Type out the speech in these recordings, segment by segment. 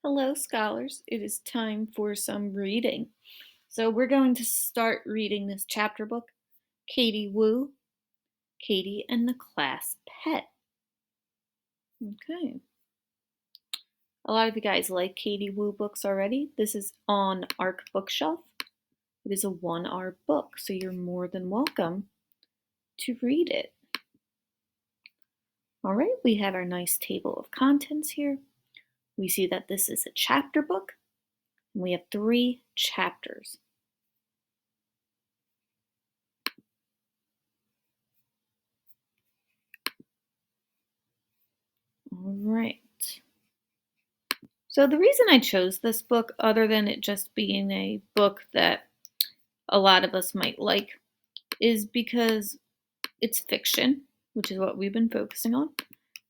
Hello, scholars. It is time for some reading. So, we're going to start reading this chapter book, Katie Woo, Katie and the Class Pet. Okay. A lot of you guys like Katie Woo books already. This is on ARC Bookshelf. It is a 1R book, so you're more than welcome to read it. All right, we have our nice table of contents here. We see that this is a chapter book, and we have 3 chapters. All right. So the reason I chose this book, other than it just being a book that a lot of us might like, is because it's fiction, which is what we've been focusing on.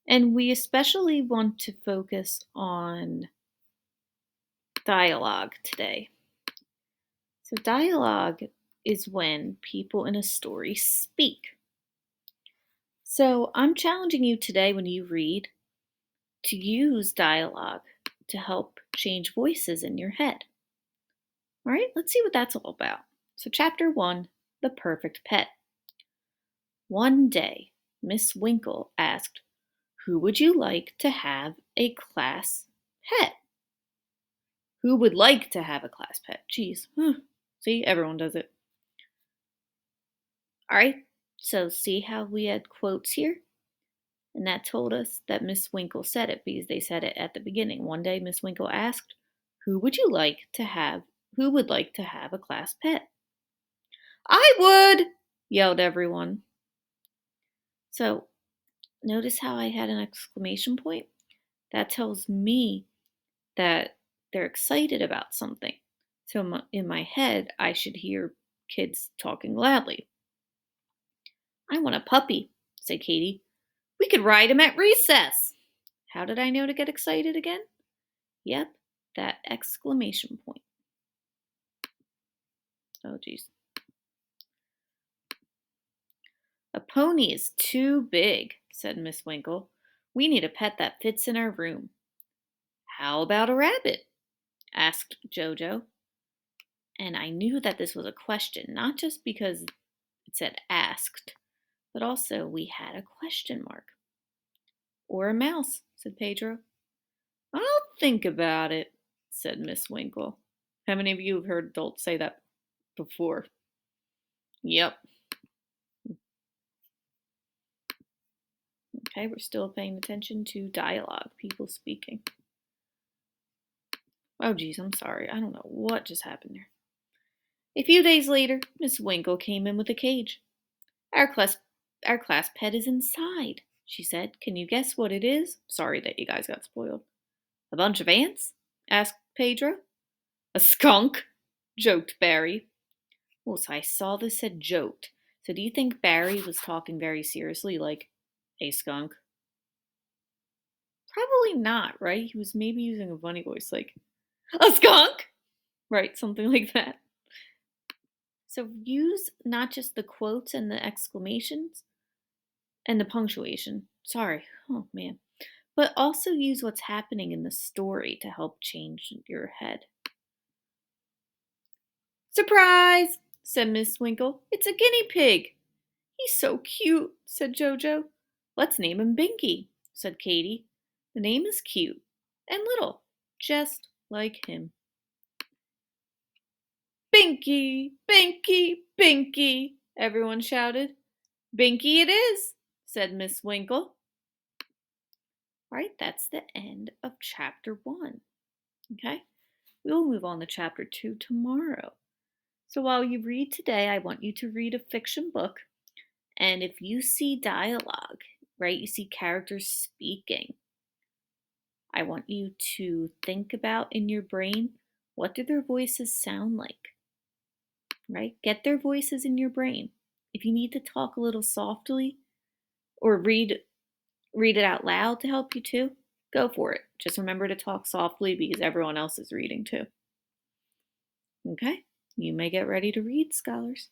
And we especially want to focus on dialogue today. So dialogue is when people in a story speak. So I'm challenging you today when you read to use dialogue to help change voices in your head. All right, let's see what that's all about. So, chapter 1, The Perfect Pet. One day, Miss Winkle asked, "Who would you like to have a class pet?" Who would like to have a class pet? Geez. See, everyone does it. All right, so see how we had quotes here? And that told us that Miss Winkle said it because they said it at the beginning. One day, Miss Winkle asked, "Who would you like to have? Who would like to have a class pet?" "I would!" yelled everyone. So notice how I had an exclamation point? That tells me that they're excited about something. So in my head, I should hear kids talking loudly. "I want a puppy," said Katie. "We could ride him at recess." How did I know to get excited again? Yep, that exclamation point. Oh, geez. "A pony is too big," said Miss Winkle. "We need a pet that fits in our room." "How about a rabbit?" asked Jojo. And I knew that this was a question, not just because it said asked, but also we had a question mark. "Or a mouse," said Pedro. "I'll think about it," said Miss Winkle. How many of you have heard adults say that before? Yep. Okay, we're still paying attention to dialogue, people speaking. Oh, geez, I'm sorry. I don't know what just happened there. A few days later, Miss Winkle came in with a cage. Our class pet is inside," she said. "Can you guess what it is? Sorry that you guys got spoiled." "A bunch of ants?" asked Pedro. "A skunk?" joked Barry. Oh, so I saw this said joked. So do you think Barry was talking very seriously, like a skunk? Probably not, right? He was maybe using a funny voice, like a skunk, right? Something like that. So use not just the quotes and the exclamations and the punctuation. Sorry. Oh, man. But also use what's happening in the story to help change your head. "Surprise!" said Miss Winkle. "It's a guinea pig." "He's so cute," said Jojo. "Let's name him Binky," said Katie. "The name is cute and little, just like him." "Binky, Binky, Binky!" everyone shouted. "Binky it is," said Miss Winkle. All right, that's the end of chapter 1. Okay, we'll move on to chapter 2 tomorrow. So while you read today, I want you to read a fiction book. And if you see dialogue, right, you see characters speaking, I want you to think about in your brain, what do their voices sound like, right? Get their voices in your brain. If you need to talk a little softly or read it out loud to help you too, go for it. Just remember to talk softly because everyone else is reading too. Okay? You may get ready to read, scholars.